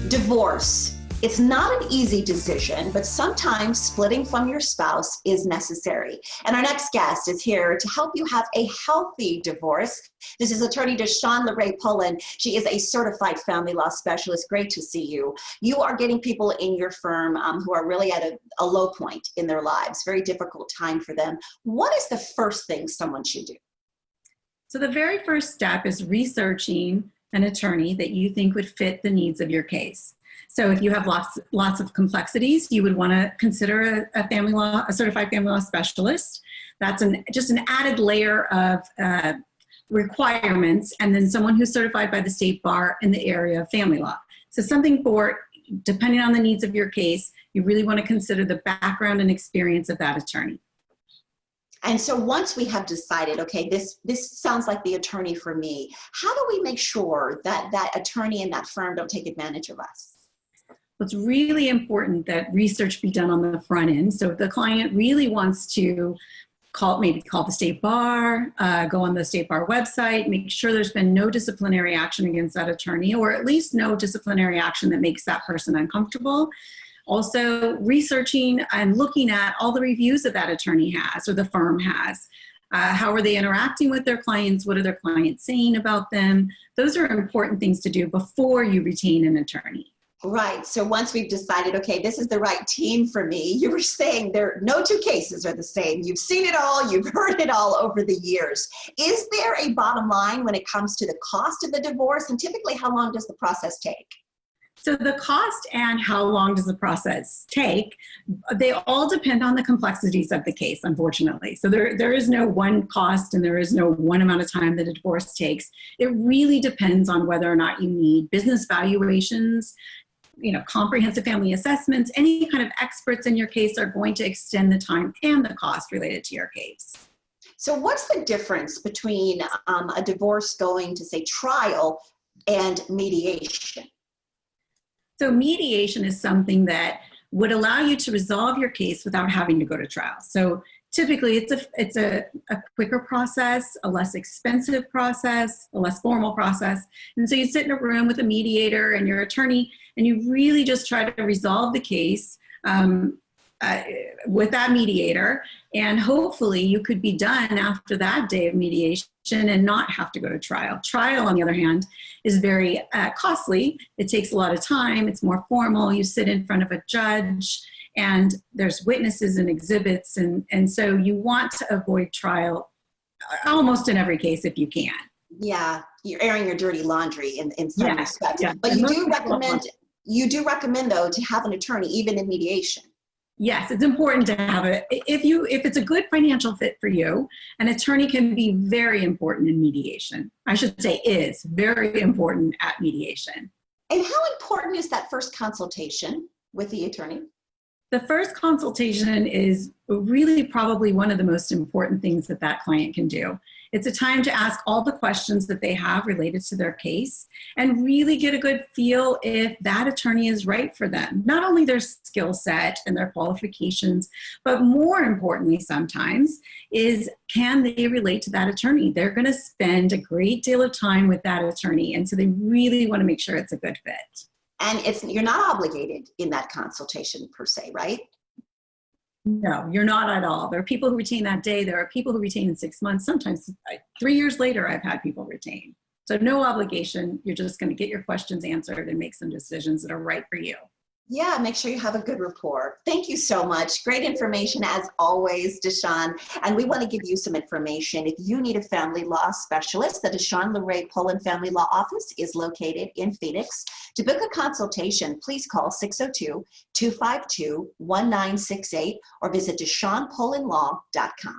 Divorce. It's not an easy decision, but sometimes splitting from your spouse is necessary. And our next guest is here to help you have a healthy divorce. This is attorney DeShon Laraye Pullen. She is a certified family law specialist. Great to see you. You are getting people in your firm who are really at a low point in their lives, very difficult time for them. What is the first thing someone should do? So the very first step is researching an attorney that you think would fit the needs of your case. So if you have lots of complexities, you would want to consider a certified family law specialist. That's just an added layer of requirements, and then someone who's certified by the state bar in the area of family law. So something depending on the needs of your case, you really want to consider the background and experience of that attorney. And so once we have decided, okay, this sounds like the attorney for me, how do we make sure that that attorney and that firm don't take advantage of us? It's really important that research be done on the front end. So if the client really wants to maybe call the state bar, go on the state bar website, make sure there's been no disciplinary action against that attorney, or at least no disciplinary action that makes that person uncomfortable. Also researching and looking at all the reviews that that attorney has or the firm has. How are they interacting with their clients? What are their clients saying about them? Those are important things to do before you retain an attorney. Right. So once we've decided, okay, this is the right team for me, you were saying no two cases are the same. You've seen it all. You've heard it all over the years. Is there a bottom line when it comes to the cost of the divorce? And typically, how long does the process take? So the cost and how long does the process take, they all depend on the complexities of the case, unfortunately. So there is no one cost and there is no one amount of time that a divorce takes. It really depends on whether or not you need business valuations, comprehensive family assessments. Any kind of experts in your case are going to extend the time and the cost related to your case. So what's the difference between a divorce going to, say, trial and mediation? So mediation is something that would allow you to resolve your case without having to go to trial. So typically it's a quicker process, a less expensive process, a less formal process. And so you sit in a room with a mediator and your attorney, and you really just try to resolve the case with that mediator. And hopefully you could be done after that day of mediation and not have to go to trial. Trial, on the other hand, is very costly. It takes a lot of time. It's more formal. You sit in front of a judge and there's witnesses and exhibits. And so you want to avoid trial almost in every case if you can. Yeah, you're airing your dirty laundry in some respects. Yeah. But you do recommend though to have an attorney even in mediation. Yes, it's important to have it. If it's a good financial fit for you, an attorney can be very important in mediation. I should say is very important at mediation. And how important is that first consultation with the attorney? The first consultation is really probably one of the most important things that client can do. It's a time to ask all the questions that they have related to their case and really get a good feel if that attorney is right for them. Not only their skill set and their qualifications, but more importantly sometimes is, can they relate to that attorney? They're going to spend a great deal of time with that attorney, and so they really want to make sure it's a good fit. And you're not obligated in that consultation per se, right? No, you're not at all. There are people who retain that day. There are people who retain in 6 months. Sometimes 3 years later, I've had people retain. So no obligation. You're just going to get your questions answered and make some decisions that are right for you. Yeah, make sure you have a good rapport. Thank you so much. Great information as always, DeShon. And we want to give you some information. If you need a family law specialist, the DeShon Laraye Pullen Family Law Office is located in Phoenix. To book a consultation, please call 602-252-1968 or visit DeShonPullenLaw.com.